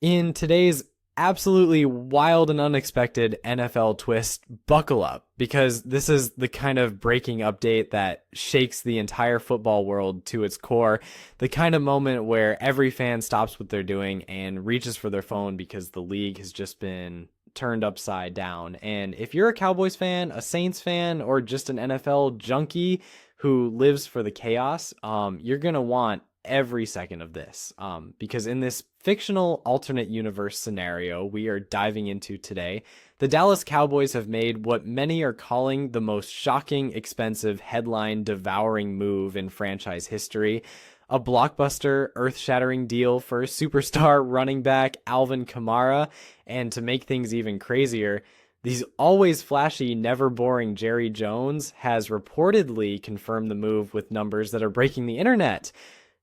In today's absolutely wild and unexpected NFL twist, buckle up because this is the kind of breaking update that shakes the entire football world to its core. The kind of moment where every fan stops what they're doing and reaches for their phone because the league has just been turned upside down. And if you're a Cowboys fan, a Saints fan, or just an NFL junkie who lives for the chaos, you're going to want every second of this, because in this fictional alternate universe scenario we are diving into today, the Dallas Cowboys have made what many are calling the most shocking, expensive, headline devouring move in franchise history. A blockbuster, earth shattering deal for superstar running back Alvin Kamara. And to make things even crazier, these always flashy, never boring Jerry Jones has reportedly confirmed the move with numbers that are breaking the internet.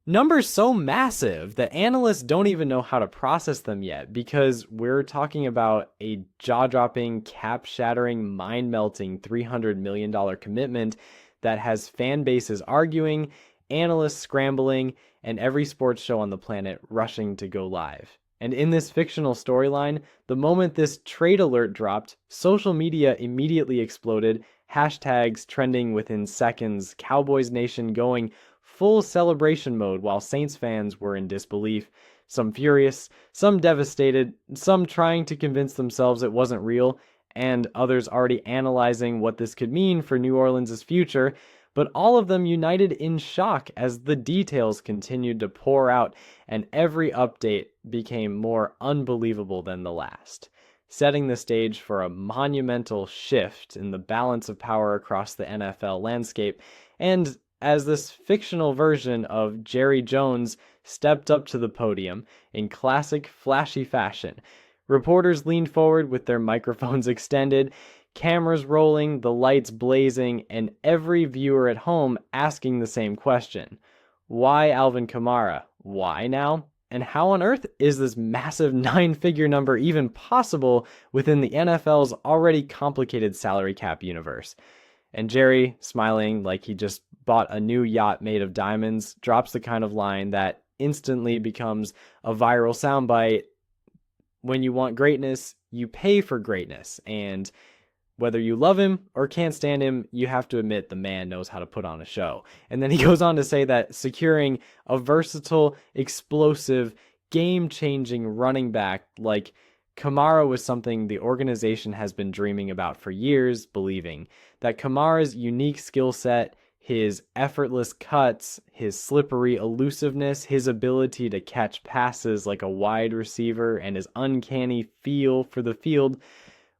Numbers so massive that analysts don't even know how to process them yet, because we're talking about a jaw-dropping, cap-shattering, mind-melting $300 million commitment that has fan bases arguing, analysts scrambling, and every sports show on the planet rushing to go live. And in this fictional storyline, the moment this trade alert dropped, social media immediately exploded, hashtags trending within seconds, Cowboys Nation going full celebration mode while Saints fans were in disbelief, some furious, some devastated, some trying to convince themselves it wasn't real, and others already analyzing what this could mean for New Orleans' future, but all of them united in shock as the details continued to pour out and every update became more unbelievable than the last, setting the stage for a monumental shift in the balance of power across the NFL landscape. And as this fictional version of Jerry Jones stepped up to the podium in classic flashy fashion, reporters leaned forward with their microphones extended, cameras rolling, the lights blazing, and every viewer at home asking the same question. Why Alvin Kamara? Why now? And how on earth is this massive 9-figure number even possible within the NFL's already complicated salary cap universe? And Jerry, smiling like he just bought a new yacht made of diamonds, drops the kind of line that instantly becomes a viral soundbite. When you want greatness, you pay for greatness. And whether you love him or can't stand him, you have to admit the man knows how to put on a show. And then he goes on to say that securing a versatile, explosive, game-changing running back like Kamara was something the organization has been dreaming about for years, believing that Kamara's unique skill set, his effortless cuts, his slippery elusiveness, his ability to catch passes like a wide receiver, and his uncanny feel for the field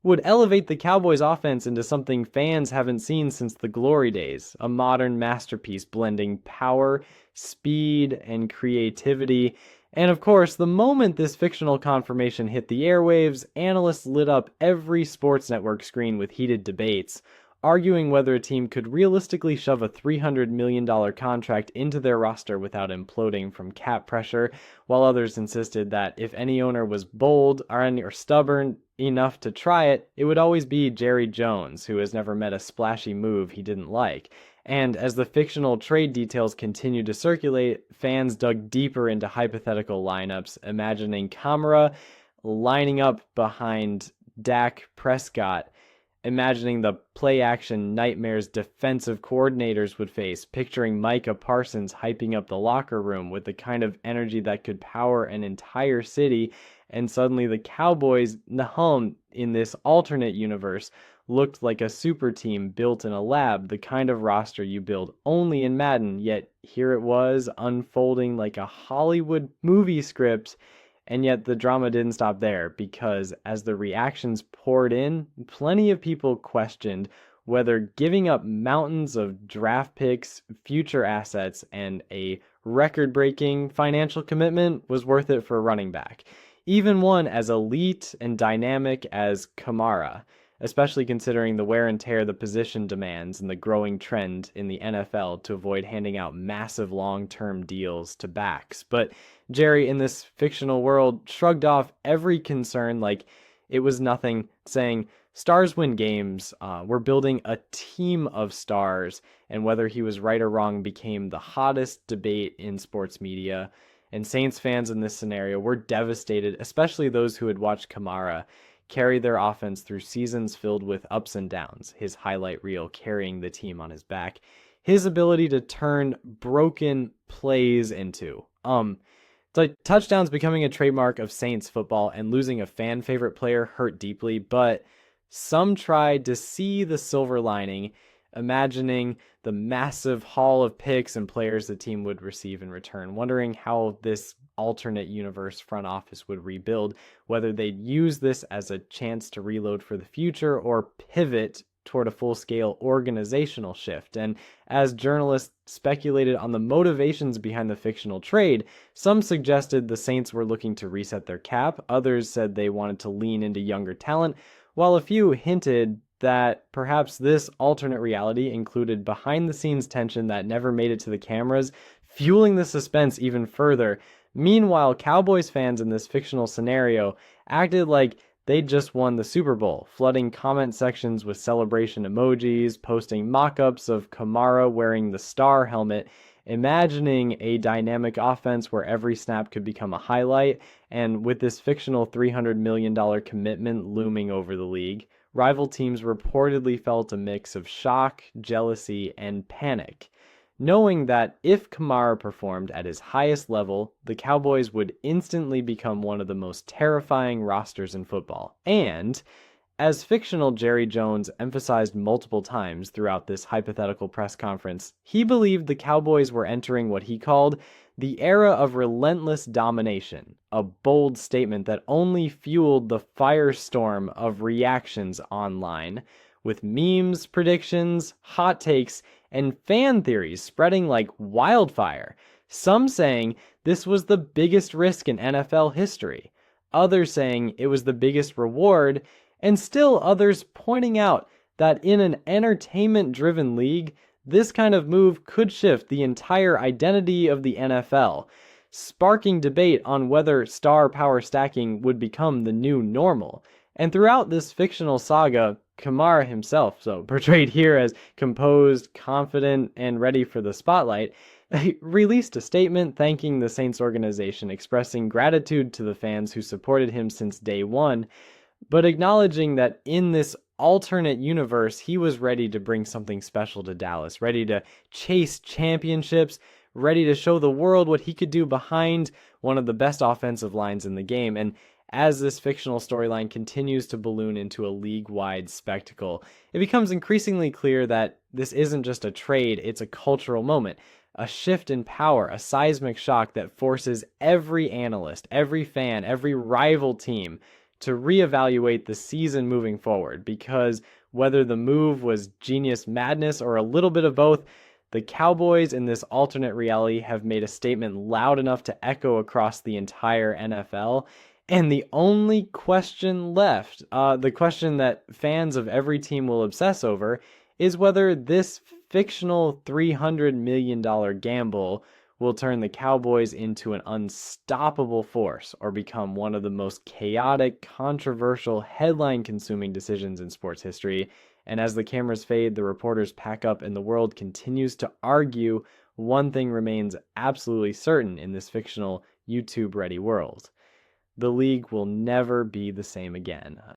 would elevate the Cowboys offense into something fans haven't seen since the glory days, a modern masterpiece blending power, speed, and creativity. And of course, the moment this fictional confirmation hit the airwaves, analysts lit up every sports network screen with heated debates, arguing whether a team could realistically shove a $300 million contract into their roster without imploding from cap pressure, while others insisted that if any owner was bold or stubborn enough to try it, it would always be Jerry Jones, who has never met a splashy move he didn't like. And as the fictional trade details continued to circulate, fans dug deeper into hypothetical lineups, imagining Kamara lining up behind Dak Prescott, imagining the play-action nightmares defensive coordinators would face, picturing Micah Parsons hyping up the locker room with the kind of energy that could power an entire city, and suddenly the Cowboys, home in this alternate universe, looked like a super team built in a lab, the kind of roster you build only in Madden, yet here it was, unfolding like a Hollywood movie script. And yet the drama didn't stop there, because as the reactions poured in, plenty of people questioned whether giving up mountains of draft picks, future assets, and a record-breaking financial commitment was worth it for a running back, even one as elite and dynamic as Kamara, especially considering the wear and tear the position demands and the growing trend in the NFL to avoid handing out massive long-term deals to backs. But Jerry, in this fictional world, shrugged off every concern like it was nothing, saying, "Stars win games. We're building a team of stars." And whether he was right or wrong became the hottest debate in sports media. And Saints fans in this scenario were devastated, especially those who had watched Kamara carry their offense through seasons filled with ups and downs, his highlight reel carrying the team on his back, his ability to turn broken plays into like touchdowns becoming a trademark of Saints football, and losing a fan favorite player hurt deeply, but some tried to see the silver lining, imagining the massive haul of picks and players the team would receive in return, wondering how this alternate universe front office would rebuild, whether they'd use this as a chance to reload for the future or pivot toward a full-scale organizational shift. And as journalists speculated on the motivations behind the fictional trade, some suggested the Saints were looking to reset their cap, others said they wanted to lean into younger talent, while a few hinted that perhaps this alternate reality included behind-the-scenes tension that never made it to the cameras, fueling the suspense even further. Meanwhile, Cowboys fans in this fictional scenario acted like they'd just won the Super Bowl, flooding comment sections with celebration emojis, posting mock-ups of Kamara wearing the star helmet, imagining a dynamic offense where every snap could become a highlight, and with this fictional $300 million commitment looming over the league, rival teams reportedly felt a mix of shock, jealousy, and panic, knowing that if Kamara performed at his highest level, the Cowboys would instantly become one of the most terrifying rosters in football. And, as fictional Jerry Jones emphasized multiple times throughout this hypothetical press conference, he believed the Cowboys were entering what he called the era of relentless domination, a bold statement that only fueled the firestorm of reactions online, with memes, predictions, hot takes, and fan theories spreading like wildfire, some saying this was the biggest risk in NFL history, others saying it was the biggest reward, and still others pointing out that in an entertainment-driven league, this kind of move could shift the entire identity of the NFL, sparking debate on whether star power stacking would become the new normal. And throughout this fictional saga, Kamara himself, so portrayed here as composed, confident, and ready for the spotlight, released a statement thanking the Saints organization, expressing gratitude to the fans who supported him since day one, but acknowledging that in this alternate universe, he was ready to bring something special to Dallas, ready to chase championships, ready to show the world what he could do behind one of the best offensive lines in the game. And as this fictional storyline continues to balloon into a league-wide spectacle, it becomes increasingly clear that this isn't just a trade, it's a cultural moment, a shift in power, a seismic shock that forces every analyst, every fan, every rival team to reevaluate the season moving forward, because whether the move was genius madness or a little bit of both, the Cowboys in this alternate reality have made a statement loud enough to echo across the entire NFL. And the only question left, the question that fans of every team will obsess over, is whether this fictional $300 million gamble will turn the Cowboys into an unstoppable force or become one of the most chaotic, controversial, headline-consuming decisions in sports history. And as the cameras fade, the reporters pack up, and the world continues to argue, one thing remains absolutely certain in this fictional YouTube-ready world: the league will never be the same again.